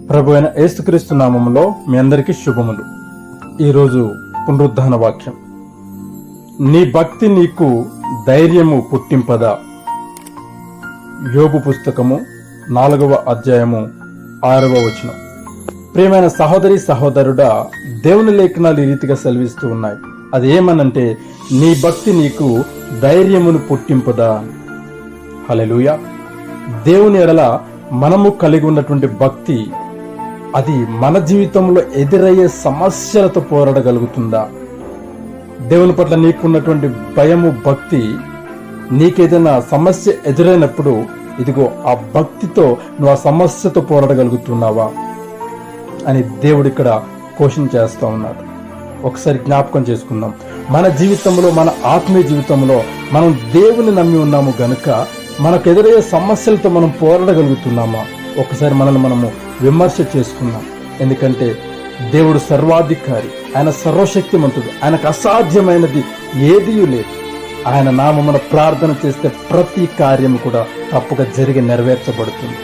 ప్రభు అయిన యేసుక్రీస్తు నామములో మీ అందరికీ శుభములు. ఈరోజు పునరుద్ధాన వాక్యం. నీ భక్తి నీకు ధైర్యము పుట్టింపదా. యోబు పుస్తకము 4వ అధ్యాయము 6వ వచనం. ప్రియమైన సహోదరి సహోదరుడా, దేవుని లేఖనాలు ఈ రీతిగా సెలవిస్తూ ఉన్నాయి. అది ఏమనంటే, నీ భక్తి నీకు ధైర్యమును పుట్టింపదా. హల్లెలూయా. దేవుని ఎడల మనము కలిగి ఉన్నటువంటి భక్తి, అది మన జీవితంలో ఎదురయ్యే సమస్యలతో పోరాడగలుగుతుందా? దేవుని పట్ల నీకున్నటువంటి భయము, భక్తి, నీకేదైనా సమస్య ఎదురైనప్పుడు ఇదిగో ఆ భక్తితో నువ్వు ఆ సమస్యతో పోరాడగలుగుతున్నావా అని దేవుడు ఇక్కడ క్వశ్చన్ చేస్తూ ఉన్నాడు. ఒకసారి జ్ఞాపకం చేసుకుందాం. మన జీవితంలో, మన ఆత్మీయ జీవితంలో మనం దేవుని నమ్మి ఉన్నాము గనుక మనకు ఎదురయ్యే సమస్యలతో మనం పోరాడగలుగుతున్నామా? ఒకసారి మనల్ని మనము విమర్శ చేసుకుందాం. ఎందుకంటే దేవుడు సర్వాధికారి, ఆయన సర్వశక్తిమంతుడు, ఆయనకు అసాధ్యమైనది ఏదీ లేదు. ఆయన నామమున ప్రార్థన చేస్తే ప్రతి కార్యము కూడా తప్పక జరిగి నెరవేర్చబడుతుంది.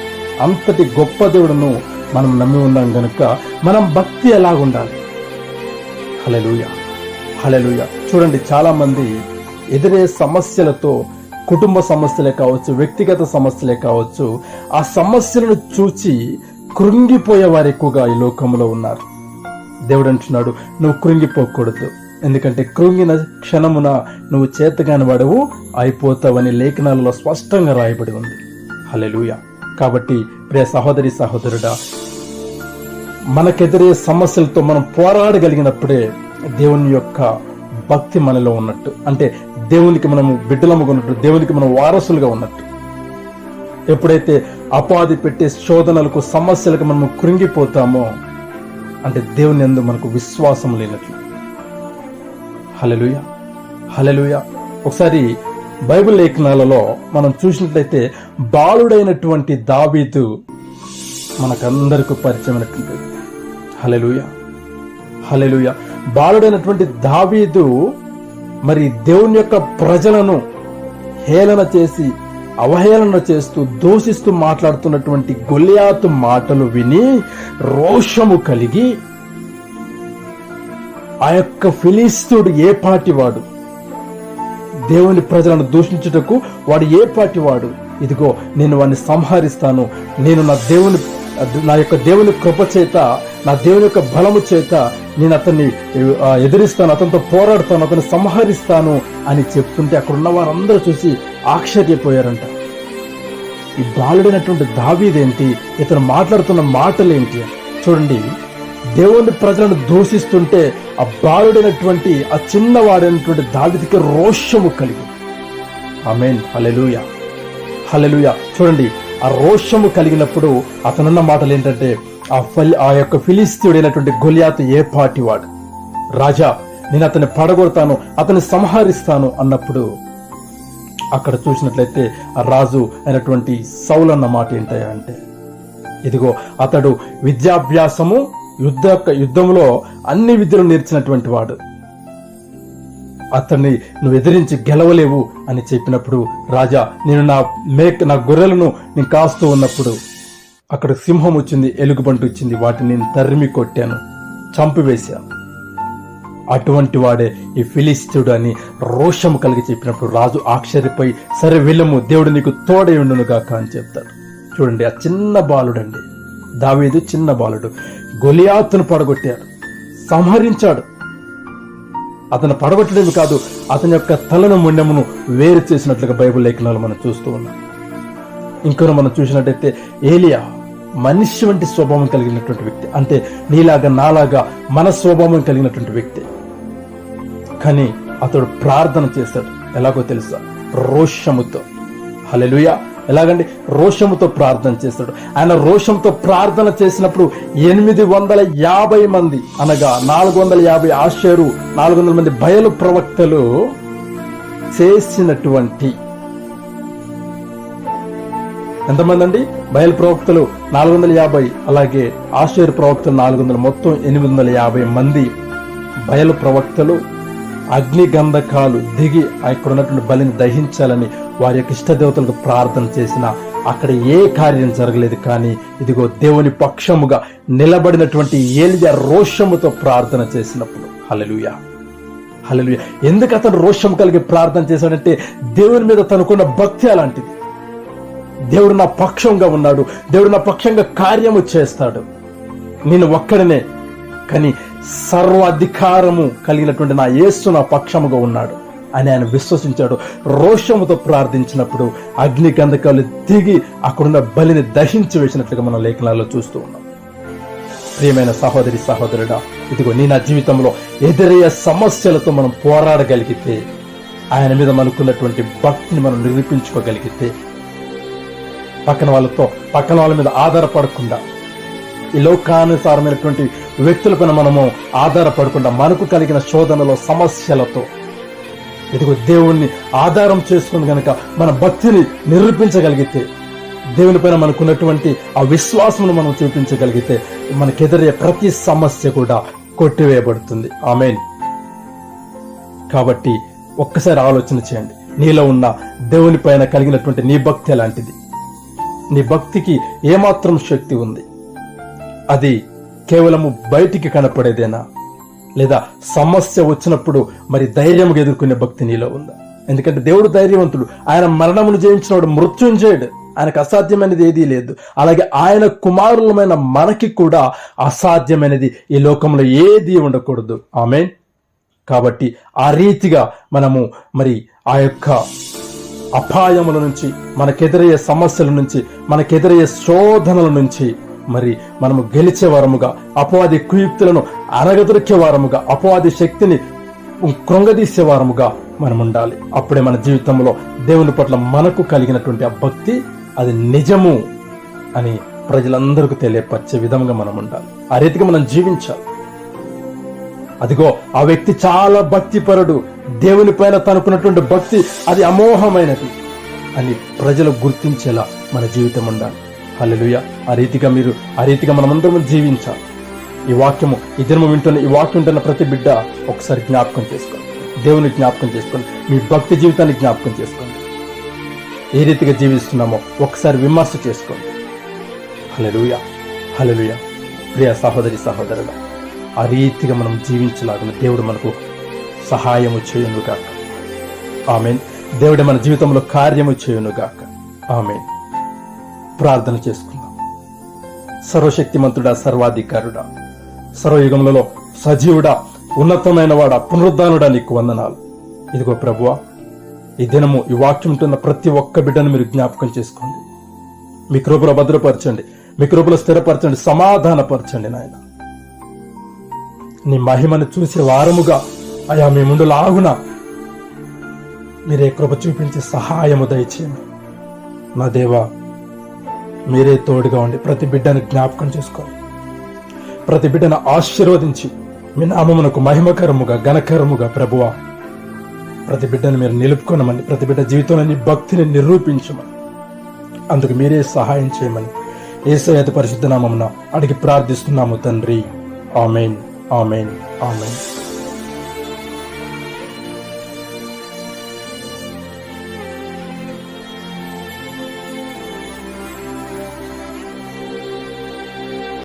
అంతటి గొప్ప దేవుడును మనం నమ్మి ఉన్నాం గనుక మనం భక్తి ఎలాగుండాలి? హల్లెలూయా, హల్లెలూయా. చూడండి, చాలా మంది ఎదురే సమస్యలతో, కుటుంబ సమస్యలే కావచ్చు, వ్యక్తిగత సమస్యలే కావచ్చు, ఆ సమస్యలను చూచి కృంగిపోయే వారు ఎక్కువగా ఈ లోకంలో ఉన్నారు. దేవుడు అంటున్నాడు, నువ్వు కృంగిపోకూడదు. ఎందుకంటే కృంగిన క్షణమున నువ్వు చేతగాని వాడవు అయిపోతావని లేఖనాలలో స్పష్టంగా రాయబడి ఉంది. హల్లెలూయా. కాబట్టి ప్రియ సహోదరి సహోదరుడా, మనకెదిరే సమస్యలతో మనం పోరాడగలిగినప్పుడే దేవుని యొక్క భక్తి మనలో ఉన్నట్టు. అంటే దేవునికి మనము బిడ్డలముగా ఉన్నట్టు, దేవునికి మనం వారసులుగా ఉన్నట్టు. ఎప్పుడైతే అపాధి పెట్టే శోధనలకు, సమస్యలకు మనము కృంగిపోతామో అంటే దేవుని యందు మనకు విశ్వాసం లేనట్లు. హల్లెలూయా, హల్లెలూయా. ఒకసారి బైబిల్ లేఖనాలలో మనం చూసినట్లయితే బాలుడైనటువంటి దావీదు మనకందరికీ పరిచయమైనటువంటి. హల్లెలూయా, హల్లెలూయా. బాలుడైనటువంటి దావీదు మరి దేవుని యొక్క ప్రజలను హేళన చేసి, అవహేళన చేస్తూ, దూషిస్తూ మాట్లాడుతున్నటువంటి గొలియాతు మాటలు విని రోషము కలిగి, ఆ యొక్క ఫిలిస్తీయుడు ఏ పాటివాడు, దేవుని ప్రజలను దూషించుటకు వాడు ఏ పాటివాడు, ఇదిగో నేను వాడిని సంహరిస్తాను, నేను నా యొక్క దేవుని కృప చేత, నా దేవుని యొక్క బలము చేత నేను అతన్ని ఎదిరిస్తాను, అతనితో పోరాడుతాను, అతన్ని సంహరిస్తాను అని చెప్తుంటే అక్కడ ఉన్న వారందరూ చూసి ఆశ్చర్యపోయారంట. ఈ బాలుడైనటువంటి దావీదేంటి, ఇతను మాట్లాడుతున్న మాటలేంటి? చూడండి, దేవుని ప్రజలను దూషిస్తుంటే ఆ బాలుడైనటువంటి, ఆ చిన్నవాడైనటువంటి దావీదుకి రోషము కలిగి. ఆమేన్, హల్లెలూయా, హల్లెలూయా. చూడండి, ఆ రోషము కలిగినప్పుడు అతనున్న మాటలు ఏంటంటే, ఆ యొక్క ఫిలిస్తీయుడైనటువంటి గొలియాతు ఏ పాటివాడు, రాజా నేను అతన్ని పడగొడతాను, అతన్ని సంహరిస్తాను అన్నప్పుడు అక్కడ చూసినట్లయితే ఆ రాజు అయినటువంటి సౌలు అన్న మాట ఏంటయ్యా అంటే, ఇదిగో అతడు విద్యాభ్యాసము, యుద్ధంలో అన్ని విద్యలు నేర్చినటువంటి వాడు, అతన్ని నువ్వు ఎదిరించి గెలవలేవు అని చెప్పినప్పుడు, రాజా నేను నా గొర్రెలను నేను కాస్తూ ఉన్నప్పుడు అక్కడ సింహం వచ్చింది, ఎలుగుబంటి వచ్చింది, వాటిని నేను తరిమి కొట్టాను, చంపివేశాను. అటువంటి వాడే ఈ ఫిలిస్తీయుడు అని రోషము కలిగి చెప్పినప్పుడు రాజు ఆశ్చర్యపోయి, సరే వెళ్ళము, దేవుడు నీకు తోడై ఉండును గాక అని చెప్తాడు. చూడండి, ఆ చిన్న బాలుడండి దావీదు, చిన్న బాలుడు గొలియాతును పడగొట్టాడు, సంహరించాడు. అతను పడగొట్టడమే కాదు, అతని యొక్క తలను, మొండెమును వేరు చేసినట్లుగా బైబిల్ లేఖనాలు మనం చూస్తూ ఉన్నాం. ఇంకొన మనం చూసినట్టయితే ఏలియా మనిషి వంటి స్వభావం కలిగినటువంటి వ్యక్తి, అంటే నీలాగా నాలాగా మన స్వభావం కలిగినటువంటి వ్యక్తి. కానీ అతడు ప్రార్థన చేశాడు. ఎలాగో తెలుసా? రోషముతో. హల్లెలూయా. ఎలాగండి? రోషముతో ప్రార్థన చేస్తాడు. ఆయన రోషంతో ప్రార్థన చేసినప్పుడు 850 మంది, అనగా 450 ఆషేరు, 400 మంది బయలు ప్రవక్తలు చేసినటువంటి, ఎంతమంది అండి? బయలు ప్రవక్తలు 450, అలాగే ఆషేరు ప్రవక్తలు 400, మొత్తం 850 మంది బయలు ప్రవక్తలు అగ్ని గంధకాలు దిగి అక్కడ ఉన్నటువంటి బలిని దహించాలని వారి యొక్క ఇష్టదేవతలకు ప్రార్థన చేసిన అక్కడ ఏ కార్యం జరగలేదు. కానీ ఇదిగో దేవుని పక్షముగా నిలబడినటువంటి ఏలియా రోషముతో ప్రార్థన చేసినప్పుడు, హల్లెలూయా హల్లెలూయా. ఎందుకు అతను రోషం కలిగి ప్రార్థన చేశాడంటే దేవుని మీద తనకున్న భక్తి అలాంటిది. దేవుడు నా పక్షంగా ఉన్నాడు, దేవుడు నా పక్షంగా కార్యము చేస్తాడు, నేను ఒక్కడనే కానీ సర్వాధికారము కలిగినటువంటి నా యేసు నా పక్షముగా ఉన్నాడు అని ఆయన విశ్వసించాడు. రోషముతో ప్రార్థించినప్పుడు అగ్ని గంధకాలు దిగి అక్కడున్న బలిని దహించి వేసినట్లుగా మనం లేఖనాల్లో చూస్తూ ఉన్నాం. ప్రియమైన సహోదరి సహోదరుడా, ఇదిగో నీ నా జీవితంలో ఎదురయ్యే సమస్యలతో మనం పోరాడగలిగితే, ఆయన మీద మనకున్నటువంటి భక్తిని మనం నిరూపించుకోగలిగితే, పక్కన వాళ్ళ మీద ఆధారపడకుండా, ఈ లోకానుసారమైనటువంటి వ్యక్తులపైన మనము ఆధారపడకుండా, మనకు కలిగిన శోధనలో సమస్యలతో ఇదిగో దేవుణ్ణి ఆధారం చేసుకుని గనక మన భక్తిని నిరూపించగలిగితే, దేవుని పైన మనకున్నటువంటి ఆ విశ్వాసమును మనం చూపించగలిగితే, మనకెదిరే ప్రతి సమస్య కూడా కొట్టివేయబడుతుంది. ఆమేన్. కాబట్టి ఒక్కసారి ఆలోచన చేయండి, నీలో ఉన్న దేవుని పైన కలిగినటువంటి నీ భక్తి ఎలాంటిది? నీ భక్తికి ఏమాత్రం శక్తి ఉంది? అది కేవలము బయటికి కనపడేదేనా, లేదా సమస్య వచ్చినప్పుడు మరి ధైర్యంగా ఎదుర్కొనే భక్తి నీలో ఉందా? ఎందుకంటే దేవుడు ధైర్యవంతుడు, ఆయన మరణమును జయించినవాడు, మృత్యుంజయుడు, ఆయనకు అసాధ్యమైనది ఏదీ లేదు. అలాగే ఆయన కుమారులమైన మనకి కూడా అసాధ్యమైనది ఈ లోకంలో ఏదీ ఉండకూడదు. ఆమేన్. కాబట్టి ఆ రీతిగా మనము మరి ఆ యొక్క అపాయముల నుంచి, మనకెదురయ్యే సమస్యల నుంచి, మనకెదురయ్యే శోధనల నుంచి మరి మనము గెలిచే వారముగా, అపవాది కుయుక్తులను అనగదొరికే వారముగా, అపవాది శక్తిని కృంగదీసే వారముగా మనం ఉండాలి. అప్పుడే మన జీవితంలో దేవుని పట్ల మనకు కలిగినటువంటి ఆ భక్తి అది నిజము అని ప్రజలందరికీ తెలియపరిచే విధంగా మనం ఉండాలి. ఆ రీతిగా మనం జీవించాలి. అదిగో ఆ వ్యక్తి చాలా భక్తిపరుడు, దేవుని పైన తనకున్నటువంటి భక్తి అది అమోఘమైనది అని ప్రజలు గుర్తించేలా మన జీవితం ఉండాలి. హల్లెలూయా. ఆ రీతిగా మనమందరం జీవించాలి. ఈ వాక్యము, ఈ దినము ఈ వాక్యం వింటున్న ప్రతి బిడ్డ ఒకసారి జ్ఞాపకం చేసుకోండి, దేవుని జ్ఞాపకం చేసుకోండి, మీ భక్తి జీవితాన్ని జ్ఞాపకం చేసుకోండి. ఏ రీతిగా జీవిస్తున్నామో ఒకసారి విమర్శ చేసుకోండి. హల్లెలూయా హల్లెలూయా. ప్రియ సహోదరి సహోదరుడా, ఆ రీతిగా మనం జీవించలాగిన దేవుడు మనకు సహాయము చేయునుగాక. ఆమేన్. దేవుడు మన జీవితంలో కార్యము చేయునుగాక. ఆమేన్. ప్రార్థన చేసుకుందాం. సర్వశక్తిమంతుడా, సర్వాధికారుడా, సర్వయుగములలో సజీవుడా, ఉన్నతమైన వాడా, పునరుద్ధానుడా, నీకు వందనాలు. ఇదిగో ప్రభువా, ఈ దినము ఈ వాక్యం ఉంటున్న ప్రతి ఒక్క బిడ్డను మీరు జ్ఞాపకం చేసుకోండి. మీ కృపలో భద్రపరచండి, మీ కృపలో స్థిరపరచండి, సమాధానపరచండి నాయన. నీ మహిమను చూసే వారముగా అయా మీ ముందు లాగున మీరే కృప చూపించి సహాయము దయచేయండి. నా దేవా, మీరే తోడుగా ఉండి ప్రతి బిడ్డను జ్ఞాపకం చేసుకోండి. ప్రతి బిడ్డను ఆశీర్వదించి మీ నామమునకు మహిమకరముగా, ఘనకరముగా ప్రభువా ప్రతి బిడ్డను మీరు నిలుపుకొనమని, ప్రతి బిడ్డ జీవితంలో నీ భక్తిని నిరూపించమని, అందుకు మీరే సహాయం చేయమని యేసయ్య పరిశుద్ధ నామమున అడిగి ప్రార్థిస్తున్నాము తండ్రి. ఆమేన్ ఆమేన్ ఆమేన్.